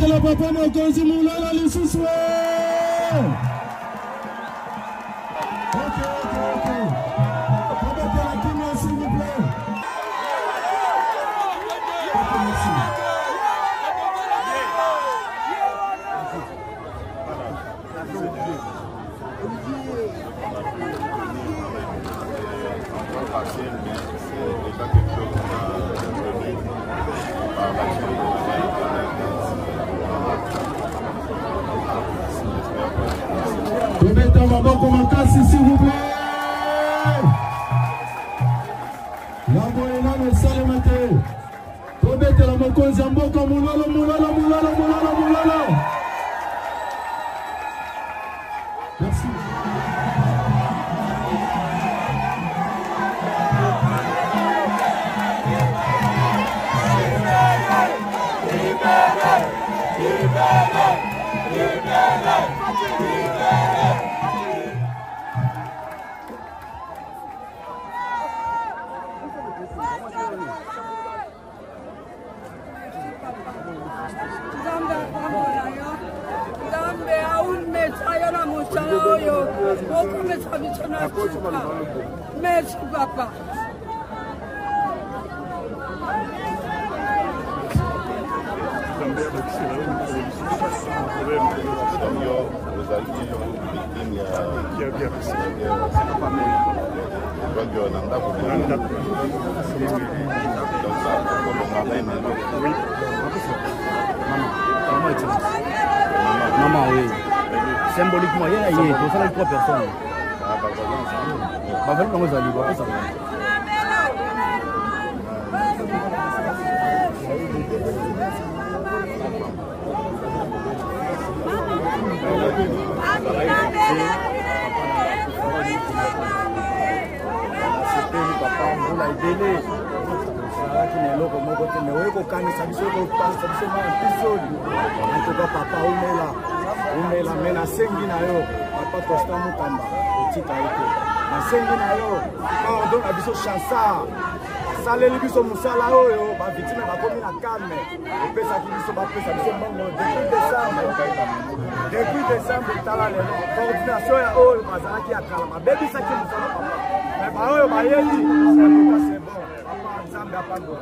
La papa Mokonzi Moulala Lisusu. Ok. Remettez la kimia s'il vous plaît. Merci. Remettez Maboko Makasi s'il vous plaît. La Boéna ne salemate. Remettez la Mokonzi Mboka Moulala. Merci. Merci papa. Maman, oui. Symboliquement, il y a 3 personnes. saleli biso musala oyo ba victime bakomi na calme epesa biso bapesa biso mbongo depuis décembre tala lelo coordination ya oyo bazalaki ya kala babebisaki musala papa mais baoyo bayeli c'est bon papa nzambe apando.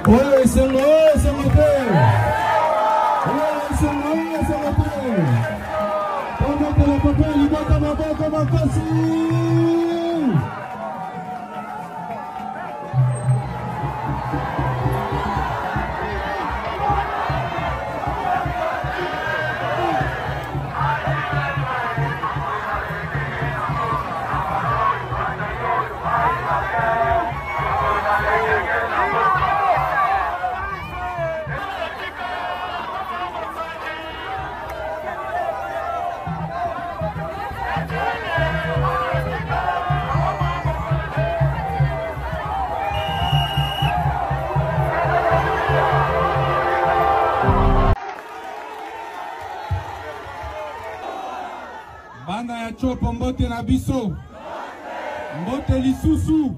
Ouais, c'est moi, c'est mon père. Banda ya chopo mbote na biso mbote lisusu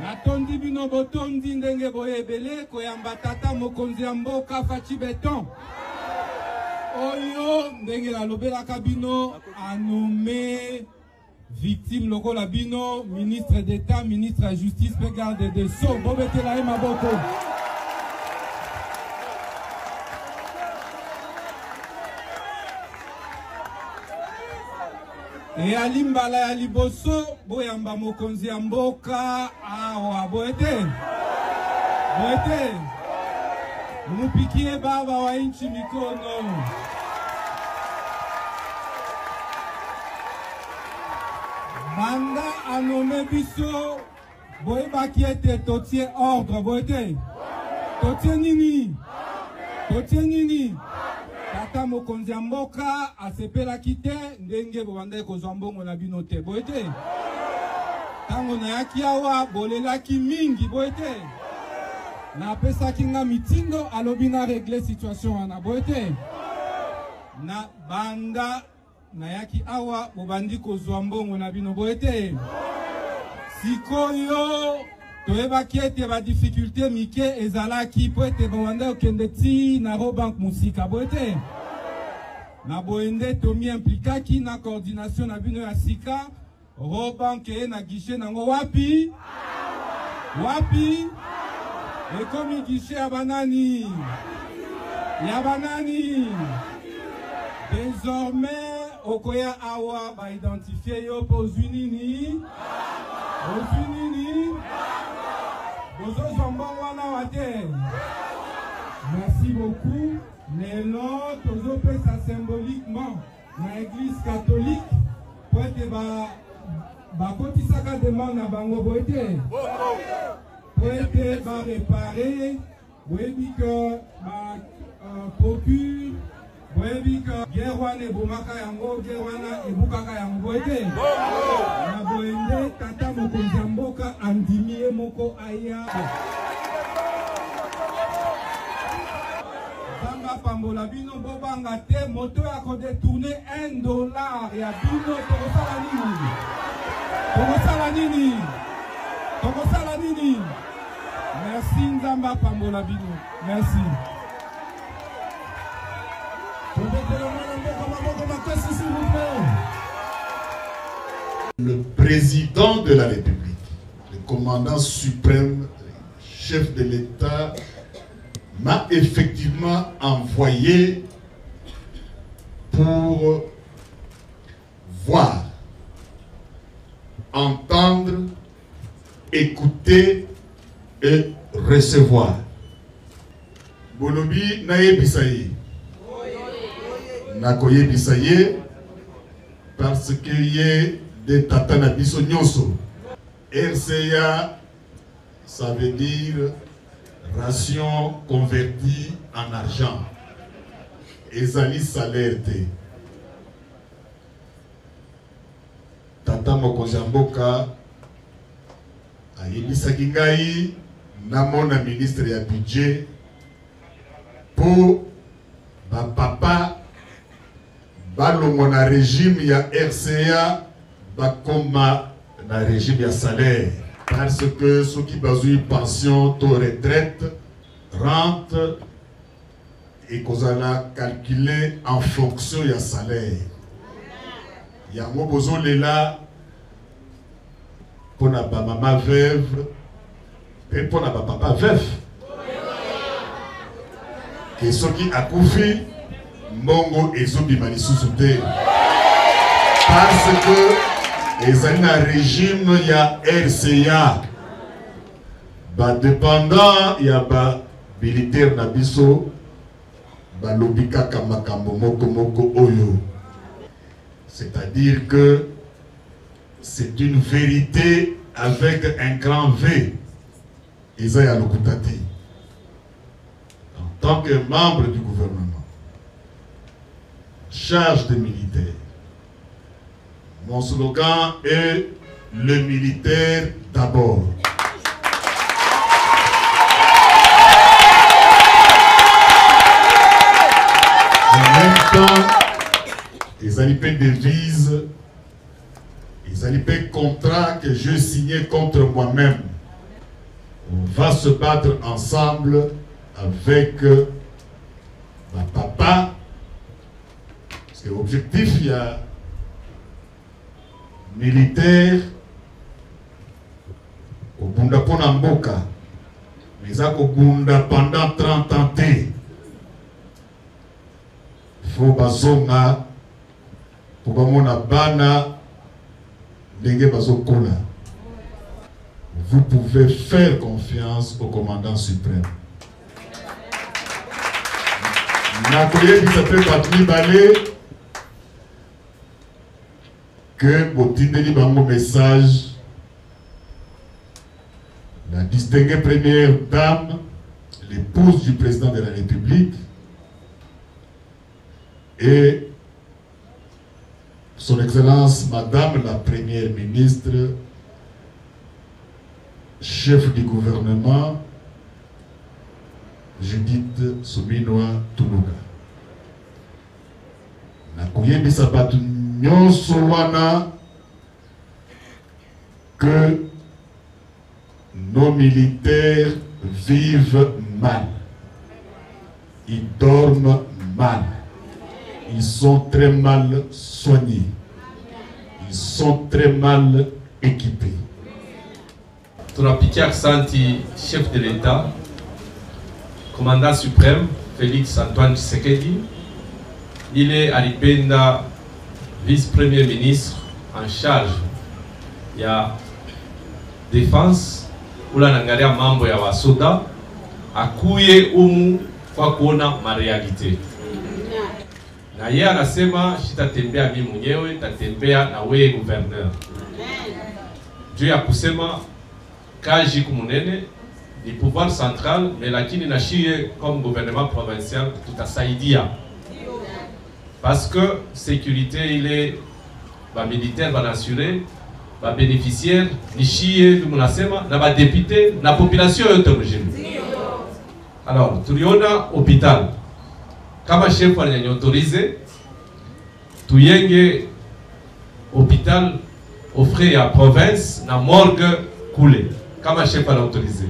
natondi bino botondi ndenge boyebele koyamba tata mokonzi ya mboka Faci Beton oyo ndenge nalobelaka bino anommé victime lokola bino ministre d'État, ministre ya justice pe garde des Sceaux bobetela ye maboko. E alimbala ya liboso boyamba mokonzi ya mboka awa boete mupikie baba wa nchi mikono Banda a nommé biso. Boyeba qui était totier ordre. Boyete. Totier nini. Totier nini. Tata mokonzi mboka asepela kite ndenge bobanda kozambongo na binote. Boyete. Tango na yaki awa bolelaki mingi. Boyete. Na pesa kinga mitindo alobi na régler situation wana. Boyete. Na banda na yaki awa bobandi kozambongo na bino. Boyete. Sikoyo toeba kiete ba difficulté mike ezalaki po ete bawanda okende ti na Robank musika boete na boende tomi implikaki na coordination na bino ya sika Robank na guichet nango wapi ekomi guichet ya banani désormais okoya awa ba identifier yo po zunini merci beaucoup. Lelo tozo pesa symboliquement na église catholique pour être ba kotisaka demande na bango boete pour être ba réparer oui que ba procure oui que guerre wana ebomaka yango guerre wana ebukaka yango boete na boende tata mokonzi ya mboka andimie moko aya Zamba pambola bino bobanga te moto ya ko détourner $1 ya bino tokosala nini merci Nzamba pambola bino merci. Le président de la République, le commandant suprême, chef de l'État, m'a effectivement envoyé pour voir, entendre, écouter et recevoir. Bolobi naye bisaye. Nakoye bisaye parce qu'il y a des tatana biso nyonso. RCA, ça veut dire ration convertie en argent. Ezali salaire te. Tata mokonzi mboka ayebisaki ngai namona ministre ya budget pour papa balongo na régime ya RCA bakoma na régime ya salaire parce que ceux qui bazui pension taux retraite rente et kozala calculé en fonction ya salaire yango bozo lela pona ba mama veuve et pona ba papa veuf et ceux qui akufi Mongo ezobima lisusu te parce que ezali na régime ya RCA ba dépendant ya ba militaire na biso ba lobika kama makambo moko oyo, c'est-à-dire que c'est une vérité avec un grand V. Isaiah Lokutati, en tant que membre du gouvernement, charge des militaires. Mon slogan est le militaire d'abord. En même temps, les alipés devises, les alipés contrats que je signais contre moi-même. On va se battre ensemble avec ma papa. Parce que l'objectif, il y a militaire au Bunda Ponamboka. Mais ça, au Bunda pendant 30 ans. Il faut bazonga pour bamona bana denge bazokona. Vous pouvez faire confiance au commandant suprême. Nakoye qui s'appelle Patrick Balé que Botindeli Bango message, la distinguée première dame, l'épouse du président de la République, et son Excellence Madame la Première ministre, chef du gouvernement, Judith Suminwa Tuluka. Nakoyebi sabatu nyonso wana que nos militaires vivent mal. Ils dorment mal. Ils sont très mal soignés. Ils sont très mal équipés. Tunapitia Aksanti, chef de l'État, commandant suprême, Félix Antoine Tshisekedi. Il est Alipenda, vice-premier ministre en charge de la défense, ou la nangaria mambo ya wasoda, akuye umu kwa kuona ma réalité. Na yeye anasema shitatembea mimi mwenyewe, tatembea na wewe gouverneur. Juu ya kusema kaji kumunene ni pouvoir central, mais lakini na shie comme gouvernement provincial tutasaidia. Parce que sécurité il est ba militaire va assurer, ba bénéficiaire ni shie tumunasema na ba député na population yote mjini. Alors tuliona hôpital kama chef aliniautorize tuyenge hôpital offre à province na morgue kule kama chef aliniautorize.